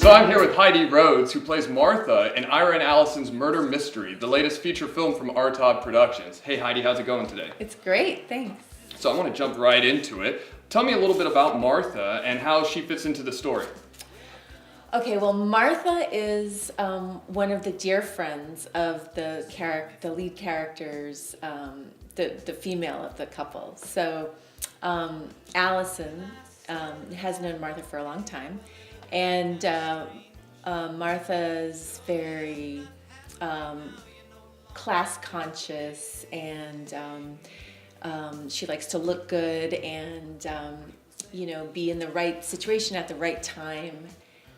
So I'm here with Heidi Rhodes, who plays Martha in Ira and Allison's Murder Mystery, the latest feature film from Artaud Productions. Hey Heidi, how's it going today? It's great, thanks. So I want to jump right into it. Tell me a little bit about Martha and how she fits into the story. Okay, well, Martha is one of the dear friends of the lead characters, the female of the couple. So Allison has known Martha for a long time, and Martha's very class conscious, and she likes to look good and be in the right situation at the right time,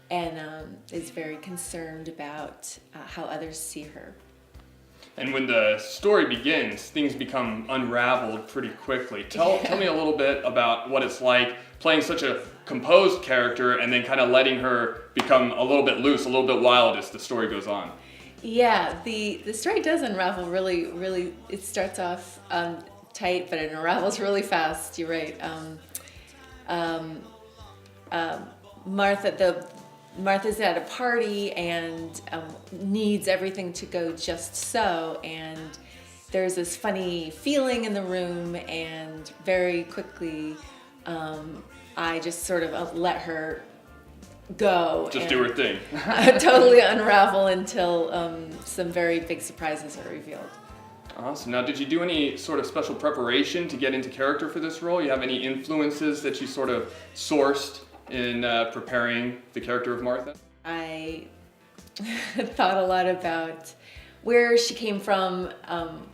and is very concerned about how others see her. And when the story begins, things become unraveled pretty quickly. Tell me a little bit about what it's like playing such a composed character and then kind of letting her become a little bit loose, a little bit wild as the story goes on. Yeah, the story does unravel really. It starts off tight, but it unravels really fast. You're right. Martha's at a party and needs everything to go just so, and there's this funny feeling in the room, and very quickly I just sort of let her go. Just do her thing. Totally unravel until some very big surprises are revealed. Awesome. Now, did you do any sort of special preparation to get into character for this role? You have any influences that you sort of sourced in preparing the character of Martha? I thought a lot about where she came from,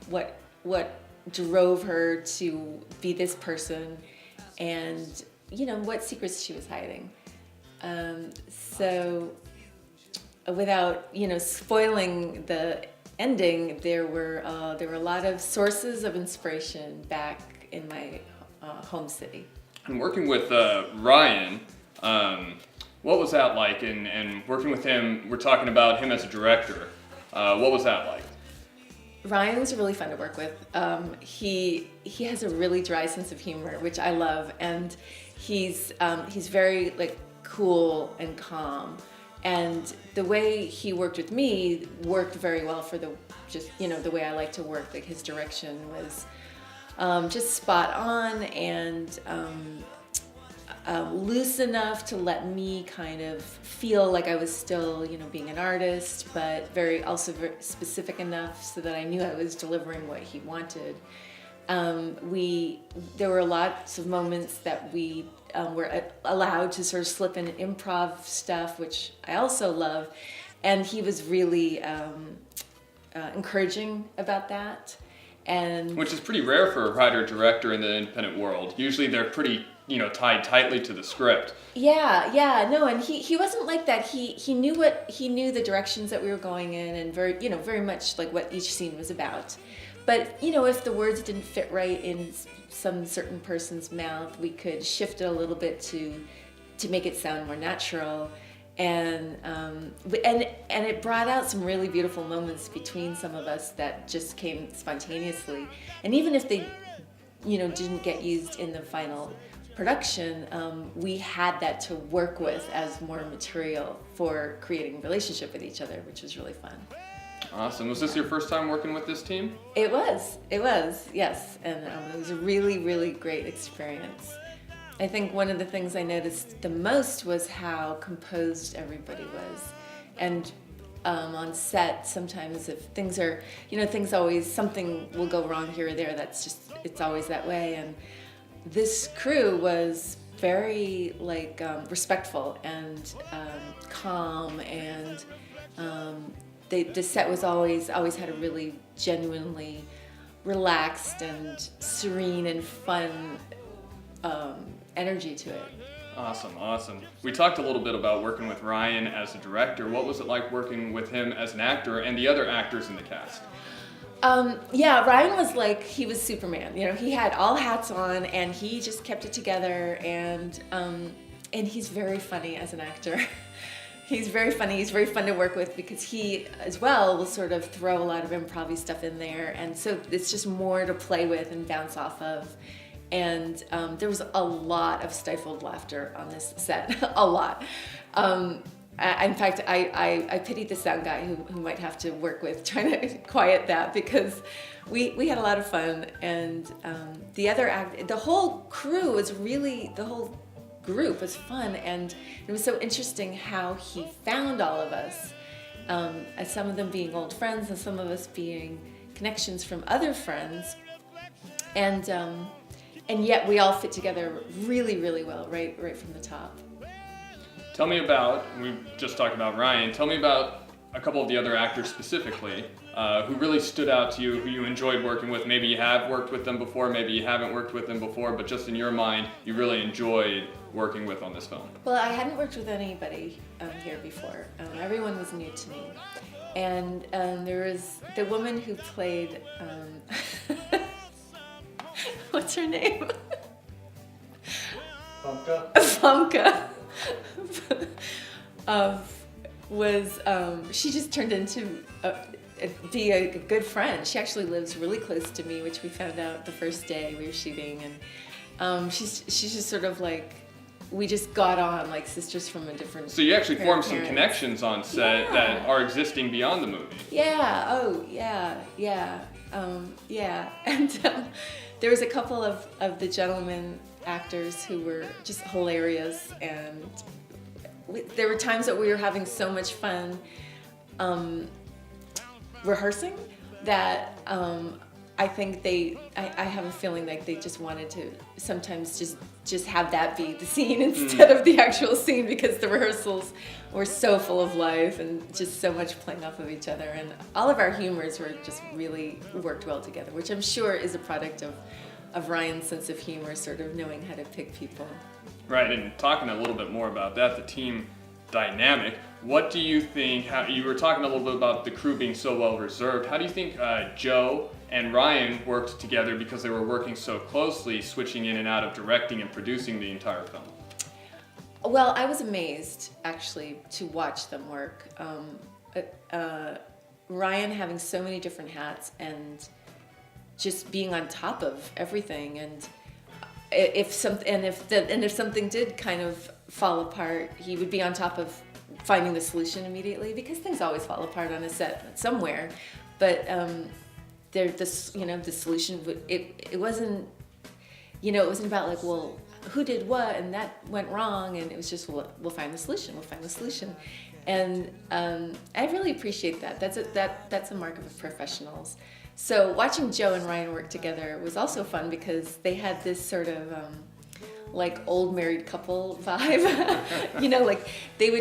what drove her to be this person, and what secrets she was hiding. So without spoiling the ending, there were a lot of sources of inspiration back in my home city. And working with Ryan, what was that like? And working with him, we're talking about him as a director. What was that like? Ryan's really fun to work with. He has a really dry sense of humor, which I love, and he's very cool and calm. And the way he worked with me worked very well for the way I like to work. Like, his direction was just spot on, and loose enough to let me kind of feel like I was still, being an artist, but very specific enough so that I knew I was delivering what he wanted. There were lots of moments that we were allowed to sort of slip in improv stuff, which I also love, and he was really encouraging about that. And which is pretty rare for a writer-director in the independent world. Usually they're pretty, tied tightly to the script. No, and he wasn't like that. He knew the directions that we were going in, and very much like what each scene was about. But if the words didn't fit right in some certain person's mouth, we could shift it a little bit to make it sound more natural. And it brought out some really beautiful moments between some of us that just came spontaneously. And even if they, didn't get used in the final production, we had that to work with as more material for creating a relationship with each other, which was really fun. Awesome. Was this your first time working with this team? It was, yes. And it was a really, really great experience. I think one of the things I noticed the most was how composed everybody was. And on set, sometimes if things are, things always, something will go wrong here or there. It's always that way. And this crew was very respectful and calm, and the set was always had a really genuinely relaxed and serene and fun energy to it. Awesome. We talked a little bit about working with Ryan as a director. What was it like working with him as an actor and the other actors in the cast? Ryan was he was Superman. He had all hats on, and he just kept it together, and he's very funny as an actor. He's very funny. He's very fun to work with because he, as well, will sort of throw a lot of improv-y stuff in there, and so it's just more to play with and bounce off of. And there was a lot of stifled laughter on this set, a lot. In fact, I pitied the sound guy who might have to work with trying to quiet that, because we had a lot of fun, and the whole crew was really, the whole group was fun, and it was so interesting how he found all of us, as some of them being old friends and some of us being connections from other friends, and yet we all fit together really, really well right from the top. Tell me about, we just talked about Ryan, tell me about a couple of the other actors specifically who really stood out to you, who you enjoyed working with. Maybe you have worked with them before, maybe you haven't worked with them before, but just in your mind, you really enjoyed working with on this film. Well, I hadn't worked with anybody here before. Everyone was new to me. And there was the woman who played, what's her name? Famke. She just turned into be a good friend. She actually lives really close to me, which we found out the first day we were shooting, and she's just sort of like, we just got on like sisters from a different. So you actually formed some connections on set that are existing beyond the movie. Yeah. Oh, yeah. And there was a couple of the gentlemen actors who were just hilarious, and there were times that we were having so much fun rehearsing that I think I have a feeling like they just wanted to sometimes just have that be the scene instead of the actual scene, because the rehearsals were so full of life and just so much playing off of each other, and all of our humors were just really worked well together, which I'm sure is a product of Ryan's sense of humor, sort of knowing how to pick people. Right, and talking a little bit more about that, the team dynamic, what do you think, you were talking a little bit about the crew being so well reserved, how do you think Joe and Ryan worked together, because they were working so closely, switching in and out of directing and producing the entire film? Well, I was amazed, actually, to watch them work. Ryan having so many different hats and just being on top of everything, and if something did kind of fall apart, he would be on top of finding the solution immediately, because things always fall apart on a set somewhere. But the solution it wasn't, it wasn't about like, well, who did what and that went wrong, and it was just, well, we'll find the solution. And I really appreciate that. That's a mark of professionals. So watching Joe and Ryan work together was also fun, because they had this sort of like old married couple vibe. Like they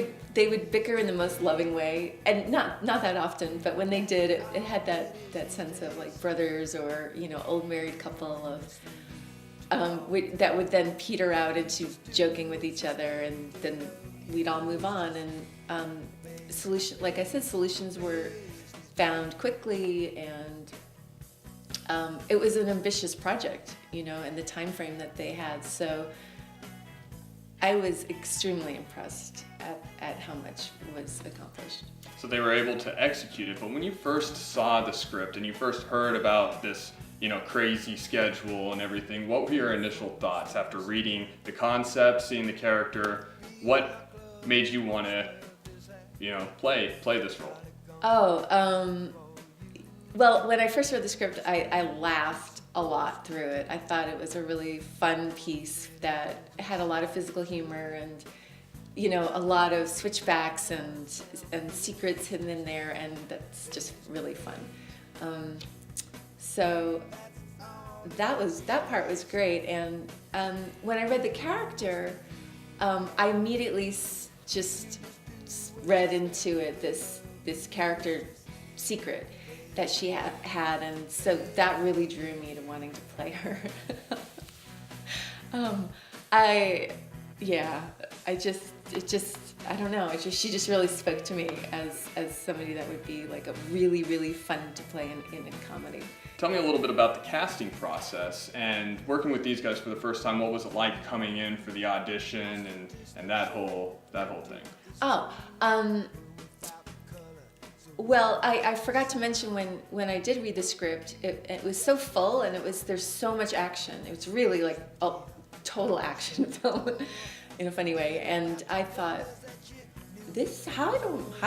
would bicker in the most loving way, and not that often, but when they did, it had that sense of like brothers, or old married couple of that would then peter out into joking with each other, and then we'd all move on, and like I said, solutions were found quickly, and it was an ambitious project, and the time frame that they had. So I was extremely impressed at how much was accomplished. So they were able to execute it, but when you first saw the script and you first heard about this, crazy schedule and everything, what were your initial thoughts after reading the concept, seeing the character? What made you want to, play this role? Well, when I first read the script, I laughed a lot through it. I thought it was a really fun piece that had a lot of physical humor, and a lot of switchbacks and secrets hidden in there, and that's just really fun. So that part was great. And when I read the character, I immediately just read into it this character secret that she had, and so that really drew me to wanting to play her. I don't know. She just really spoke to me as somebody that would be like a really, really fun to play in comedy. Tell me a little bit about the casting process and working with these guys for the first time. What was it like coming in for the audition and that whole thing? Well, I forgot to mention when I did read the script, it was so full, and there's so much action. It was really like a total action film in a funny way. And I thought I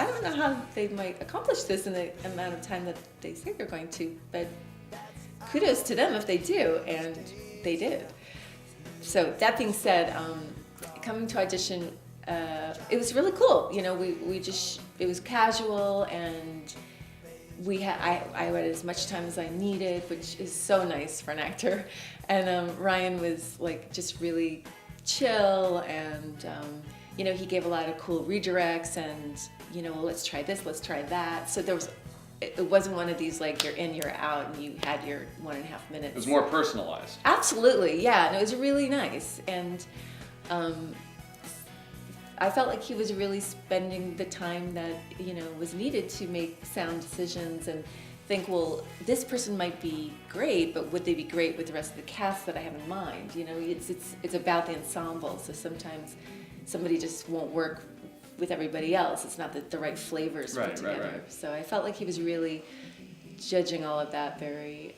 don't know how they might accomplish this in the amount of time that they say they're going to, but kudos to them if they do, and they did. So that being said, coming to audition, it was really cool. You know, it was casual, and I had as much time as I needed, which is so nice for an actor. And Ryan was like just really chill, and you know, he gave a lot of cool redirects, and you know, well, let's try this, let's try that. So it wasn't one of these like you're in, you're out, and you had your 1.5 minutes. It was more personalized. Absolutely, yeah, and it was really nice. And I felt like he was really spending the time that, you know, was needed to make sound decisions and think, well, this person might be great, but would they be great with the rest of the cast that I have in mind? You know, it's about the ensemble, so sometimes somebody just won't work with everybody else. It's not the right flavors put together. Right. So I felt like he was really judging all of that very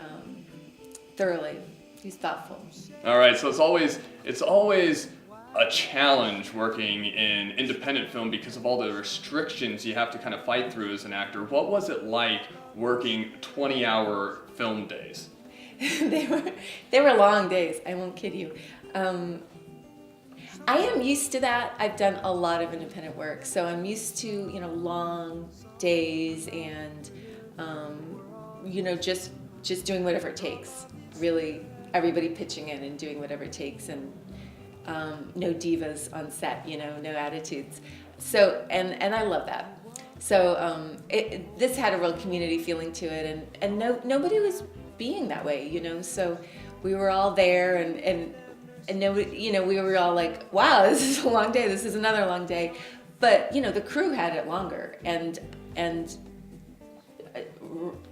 thoroughly. He's thoughtful. All right, so it's always a challenge working in independent film because of all the restrictions you have to kind of fight through as an actor. What was it like working 20-hour film days? They were long days, I won't kid you. I am used to that. I've done a lot of independent work, so I'm used to, you know, long days and you know, just doing whatever it takes. Really, everybody pitching in and doing whatever it takes, and no divas on set, you know, no attitudes. So, and I love that. So this had a real community feeling to it, and nobody was being that way, you know. So we were all there, and nobody, you know, we were all like, wow, this is a long day. This is another long day. But you know, the crew had it longer, and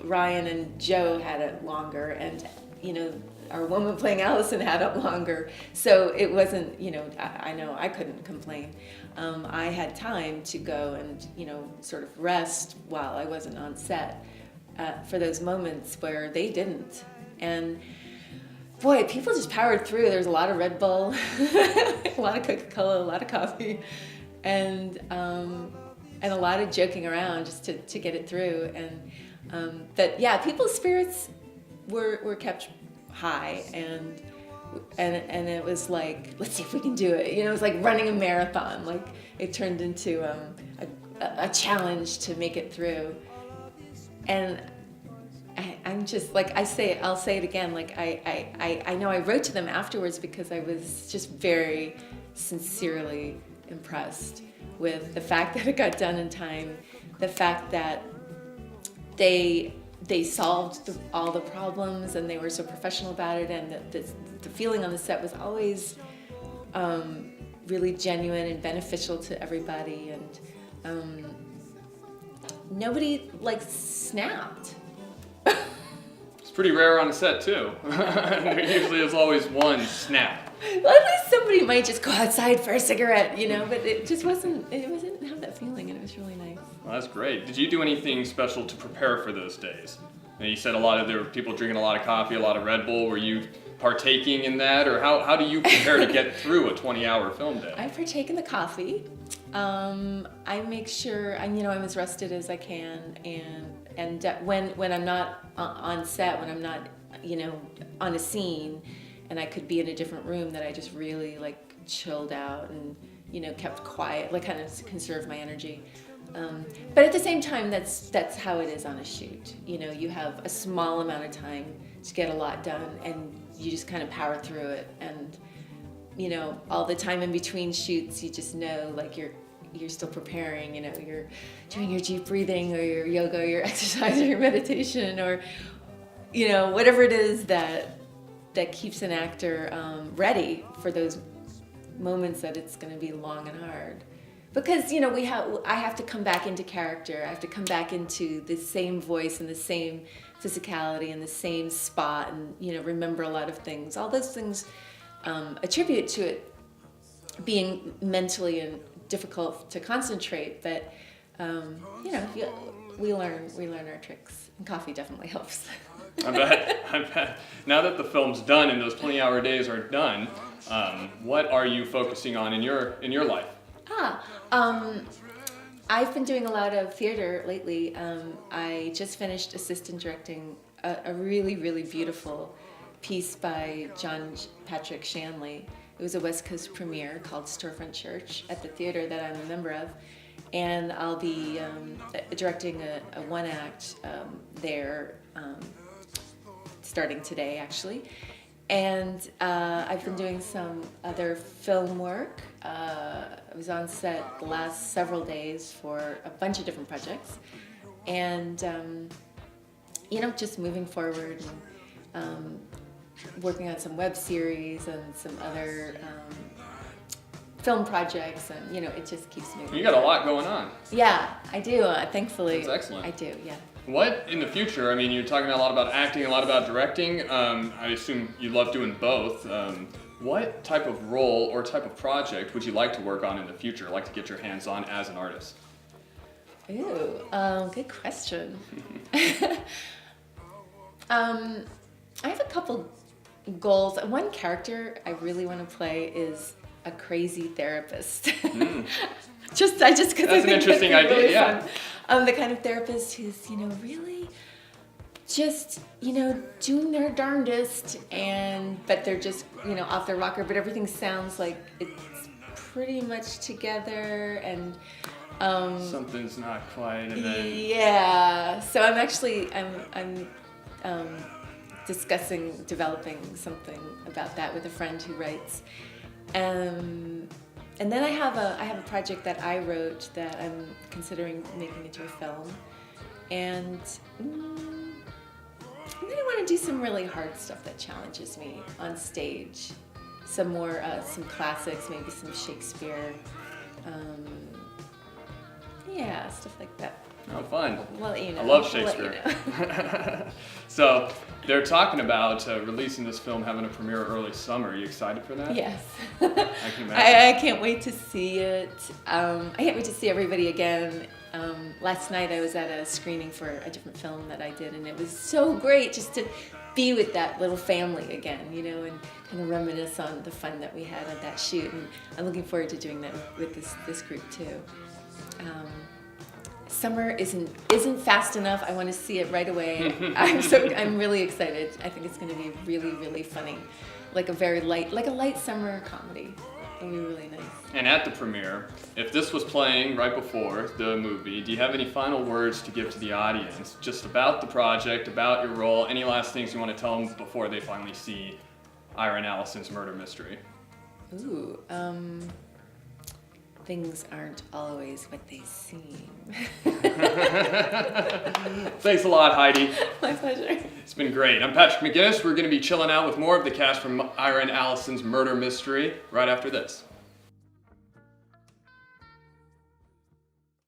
Ryan and Joe had it longer, and you know, our woman playing Allison had it longer. So it wasn't, you know, I know I couldn't complain. I had time to go and, you know, sort of rest while I wasn't on set for those moments where they didn't. And boy, people just powered through. There's a lot of Red Bull, a lot of Coca-Cola, a lot of coffee, and a lot of joking around just to get it through. And but yeah, people's spirits were kept high, and it was like, let's see if we can do it. You know, it was like running a marathon. Like it turned into a challenge to make it through. And I'm just like, I'll say it again. Like I know I wrote to them afterwards because I was just very sincerely impressed with the fact that it got done in time, the fact that they solved all the problems, and they were so professional about it, and the feeling on the set was always really genuine and beneficial to everybody, and nobody like snapped. It's pretty rare on a set too. Usually there's always one snap. Well, at least somebody might just go outside for a cigarette, you know, but it just wasn't have that feeling, and it was really nice. Well, that's great. Did you do anything special to prepare for those days? You said there were people drinking a lot of coffee, a lot of Red Bull. Were you partaking in that, or how do you prepare to get through a 20-hour film day? I partake in the coffee. I make sure I'm as rested as I can, and when I'm not on set, when I'm not on a scene, and I could be in a different room, that I just really like chilled out and kept quiet, like kind of conserve my energy. But at the same time, that's how it is on a shoot. You have a small amount of time to get a lot done, and you just kind of power through it. And all the time in between shoots, you just know like you're still preparing. You're doing your deep breathing, or your yoga, or your exercise, or your meditation, or whatever it is that keeps an actor ready for those moments that it's going to be long and hard. Because I have to come back into character. I have to come back into the same voice and the same physicality and the same spot, and remember a lot of things. All those things attribute to it being mentally and difficult to concentrate. But we learn our tricks, and coffee definitely helps. I bet. Now that the film's done and those 20-hour days are done, what are you focusing on in your life? I've been doing a lot of theater lately. I just finished assistant directing a really, really beautiful piece by John Patrick Shanley. It was a West Coast premiere called Storefront Church at the theater that I'm a member of. And I'll be directing a one-act there starting today, actually. And I've been doing some other film work. I was on set the last several days for a bunch of different projects. And, just moving forward and working on some web series and some other film projects. And, it just keeps moving. You got a lot going on. Yeah, I do. Thankfully. That's excellent. I do, yeah. What in the future? I mean, you're talking a lot about acting, a lot about directing. I assume you love doing both. What type of role or type of project would you like to work on in the future, like to get your hands on as an artist? Ooh, good question. I have a couple goals. One character I really want to play is a crazy therapist. just because that's an interesting idea. Really yeah. Fun. The kind of therapist who's really just doing their darndest, but they're just off their rocker. But everything sounds like it's pretty much together, and something's not quite. And then... Yeah. So I'm discussing developing something about that with a friend who writes. And then I have a project that I wrote that I'm considering making into a film, and then I want to do some really hard stuff that challenges me on stage. Some more, some classics, maybe some Shakespeare. Yeah, stuff like that. Oh, fun. Well, I love Shakespeare. So they're talking about releasing this film, having a premiere early summer. Are you excited for that? Yes. I can imagine. I can't wait to see it. I can't wait to see everybody again. Last night I was at a screening for a different film that I did, and it was so great just to be with that little family again, and kind of reminisce on the fun that we had at that shoot. And I'm looking forward to doing that with this group too. Summer isn't fast enough. I want to see it right away. I'm really excited. I think it's going to be really, really funny, like a light summer comedy. It'll be really nice. And at the premiere, if this was playing right before the movie, do you have any final words to give to the audience, just about the project, about your role? Any last things you want to tell them before they finally see Ira and Allison's murder mystery? Ooh. Things aren't always what they seem. Thanks a lot, Heidi. My pleasure. It's been great. I'm Patrick McGinnis. We're going to be chilling out with more of the cast from Ira and Allison's murder mystery right after this.